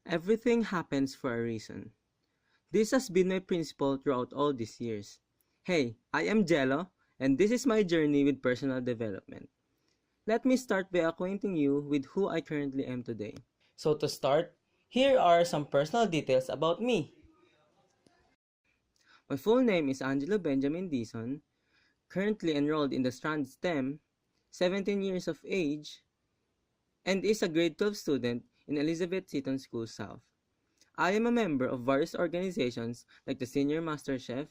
Everything happens for a reason. This has been my principle throughout all these years. Hey, I am Gelo, and this is my journey with personal development. Let me start by acquainting you with who I currently am today. So to start, here are some personal details about me. My full name is Angelo Benjamin Dizon, currently enrolled in the Strand STEM, 17 years of age, and is a grade 12 student in Elizabeth Seton School South. I am a member of various organizations like the Senior Master Chef,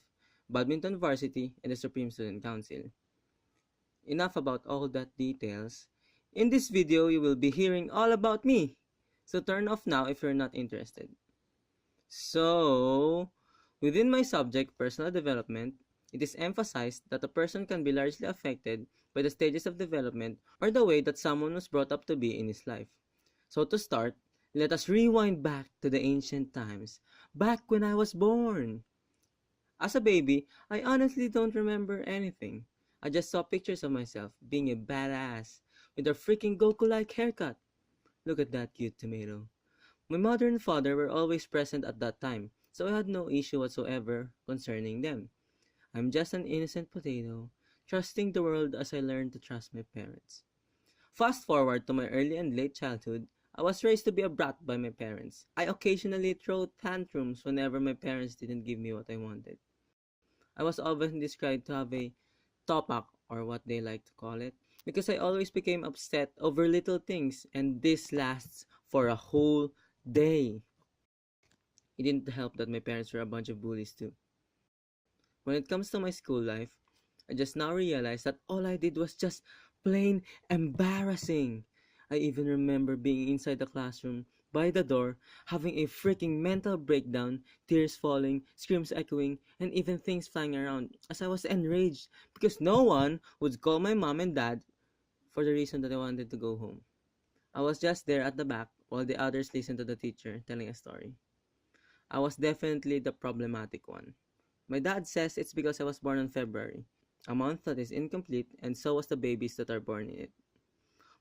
Badminton Varsity, and the Supreme Student Council. Enough about all that details. In this video, you will be hearing all about me. So turn off now if you're not interested. So, within my subject, personal development, it is emphasized that a person can be largely affected by the stages of development or the way that someone was brought up to be in his life. So to start, let us rewind back to the ancient times, back when I was born. As a baby, I honestly don't remember anything. I just saw pictures of myself being a badass with a freaking Goku-like haircut. Look at that cute tomato. My mother and father were always present at that time, so I had no issue whatsoever concerning them. I'm just an innocent potato, trusting the world as I learned to trust my parents. Fast forward to my early and late childhood, I was raised to be a brat by my parents. I occasionally threw tantrums whenever my parents didn't give me what I wanted. I was often described to have a topak, or what they like to call it, because I always became upset over little things, and this lasts for a whole day. It didn't help that my parents were a bunch of bullies too. When it comes to my school life, I just now realized that all I did was just plain embarrassing. I even remember being inside the classroom, by the door, having a freaking mental breakdown, tears falling, screams echoing, and even things flying around as I was enraged because no one would call my mom and dad for the reason that I wanted to go home. I was just there at the back while the others listened to the teacher telling a story. I was definitely the problematic one. My dad says it's because I was born in February, a month that is incomplete, and so was the babies that are born in it.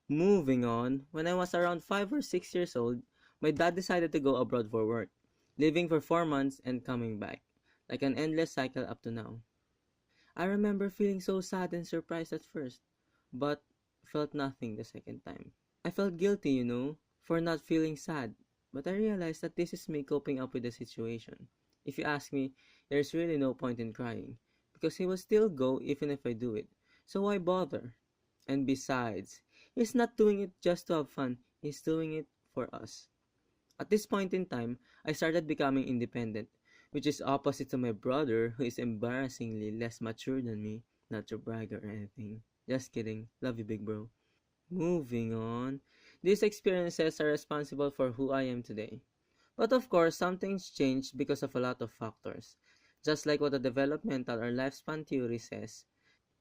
Moving on, when I was around 5 or 6 years old, my dad decided to go abroad for work, living for 4 months and coming back, like an endless cycle up to now. I remember feeling so sad and surprised at first, but felt nothing the second time. I felt guilty, for not feeling sad, but I realized that this is me coping up with the situation. If you ask me, there's really no point in crying, because he will still go even if I do it, so why bother? And besides, he's not doing it just to have fun, he's doing it for us. At this point in time, I started becoming independent, which is opposite to my brother who is embarrassingly less mature than me, not to brag or anything. Just kidding, love you big bro. Moving on, these experiences are responsible for who I am today. But of course, some things changed because of a lot of factors. Just like what the developmental or lifespan theory says,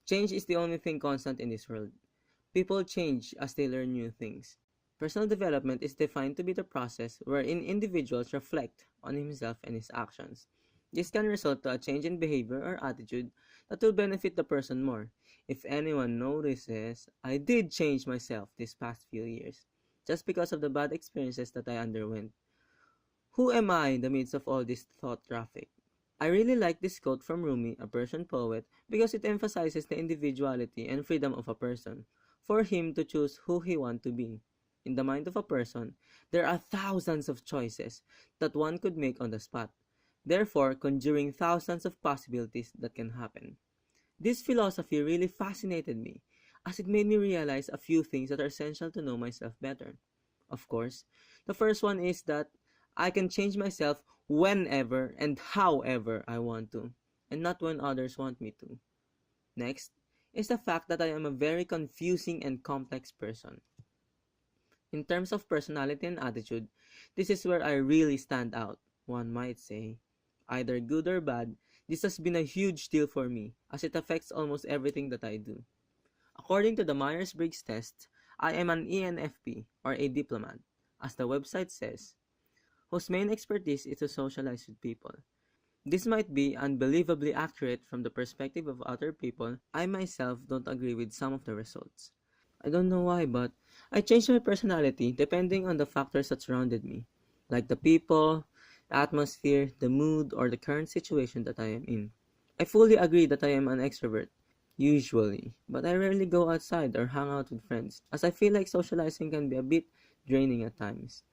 change is the only thing constant in this world. People change as they learn new things. Personal development is defined to be the process wherein individuals reflect on himself and his actions. This can result to a change in behavior or attitude that will benefit the person more. If anyone notices, I did change myself these past few years, just because of the bad experiences that I underwent. Who am I in the midst of all this thought traffic? I really like this quote from Rumi, a Persian poet, because it emphasizes the individuality and freedom of a person, for him to choose who he wants to be. In the mind of a person, there are thousands of choices that one could make on the spot, therefore conjuring thousands of possibilities that can happen. This philosophy really fascinated me, as it made me realize a few things that are essential to know myself better. Of course, the first one is that I can change myself whenever and however I want to, and not when others want me to. Next is the fact that I am a very confusing and complex person. In terms of personality and attitude, this is where I really stand out, one might say. Either good or bad, this has been a huge deal for me, as it affects almost everything that I do. According to the Myers-Briggs test, I am an ENFP, or a diplomat, as the website says, whose main expertise is to socialize with people. This might be unbelievably accurate from the perspective of other people. I myself don't agree with some of the results. I don't know why, but I changed my personality depending on the factors that surrounded me. like the people, the atmosphere, the mood, or the current situation that I am in. I fully agree that I am an extrovert, usually, but I rarely go outside or hang out with friends, as I feel like socializing can be a bit draining at times.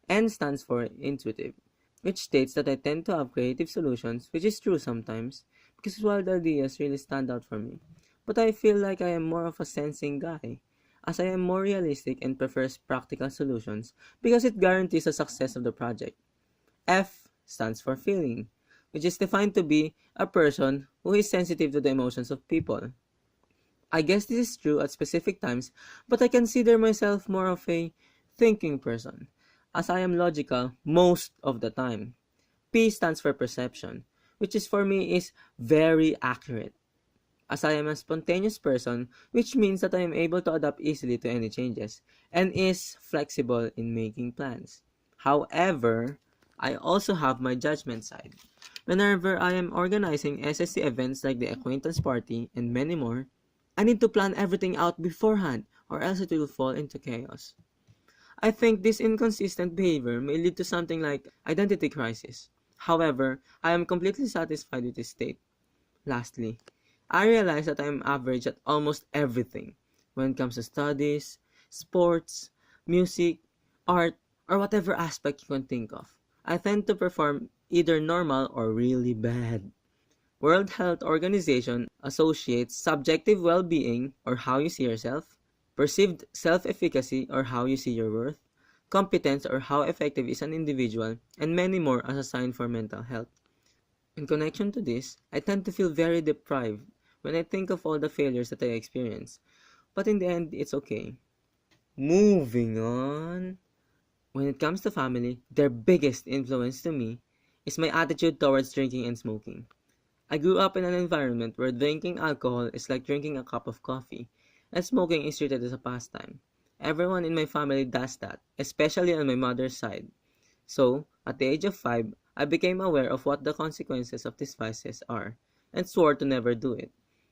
N stands for intuitive, which states that I tend to have creative solutions, which is true sometimes, because wild ideas really stand out for me. But I feel like I am more of a sensing guy, as I am more realistic and prefers practical solutions because it guarantees the success of the project. F stands for feeling, which is defined to be a person who is sensitive to the emotions of people. I guess this is true at specific times, but I consider myself more of a thinking person, as I am logical most of the time. P stands for perception, which is for me is very accurate, as I am a spontaneous person, which means that I am able to adapt easily to any changes, and is flexible in making plans. However, I also have my judgment side. Whenever I am organizing SSC events like the acquaintance party and many more, I need to plan everything out beforehand or else it will fall into chaos. I think this inconsistent behavior may lead to something like identity crisis. However, I am completely satisfied with this state. Lastly, I realize that I am average at almost everything when it comes to studies, sports, music, art, or whatever aspect you can think of. I tend to perform either normal or really bad. World Health Organization associates subjective well-being or how you see yourself, perceived self-efficacy or how you see your worth, competence or how effective is an individual, and many more as a sign for mental health. In connection to this, I tend to feel very deprived when I think of all the failures that I experience, but in the end, it's okay. Moving on. When it comes to family, their biggest influence to me is my attitude towards drinking and smoking. I grew up in an environment where drinking alcohol is like drinking a cup of coffee, and smoking is treated as a pastime. Everyone in my family does that, especially on my mother's side. So, at the age of 5, I became aware of what the consequences of these vices are, and swore to never do it.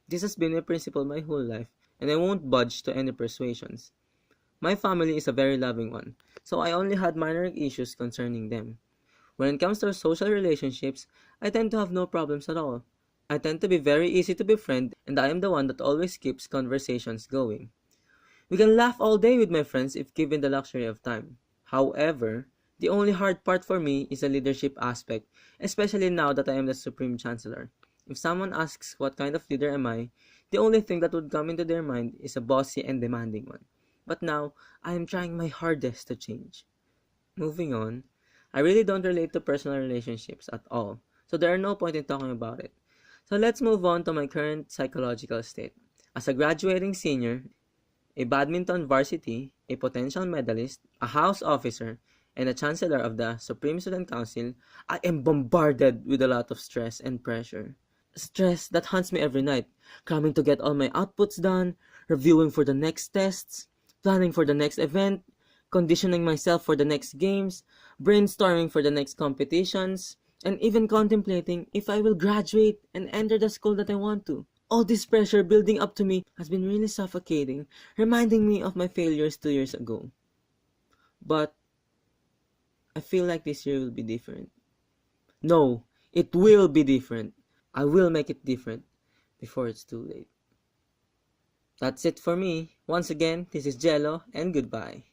This has been my principle my whole life, and I won't budge to any persuasions. My family is a very loving one, so I only had minor issues concerning them. When it comes to social relationships, I tend to have no problems at all. I tend to be very easy to befriend, and I am the one that always keeps conversations going. We can laugh all day with my friends if given the luxury of time. However, the only hard part for me is the leadership aspect, especially now that I am the Supreme Chancellor. If someone asks what kind of leader am I, the only thing that would come into their mind is a bossy and demanding one. But now, I am trying my hardest to change. Moving on, I really don't relate to personal relationships at all, so there are no point in talking about it. So let's move on to my current psychological state. As a graduating senior, a badminton varsity, a potential medalist, a house officer, and a chancellor of the Supreme Student Council, I am bombarded with a lot of stress and pressure. Stress that haunts me every night, cramming to get all my outputs done, reviewing for the next tests, planning for the next event, conditioning myself for the next games, brainstorming for the next competitions, and even contemplating if I will graduate and enter the school that I want to. All this pressure building up to me has been really suffocating, reminding me of my failures 2 years ago. But I feel like this year will be different. No, it will be different. I will make it different before it's too late. That's it for me. Once again, this is Gelo, and goodbye.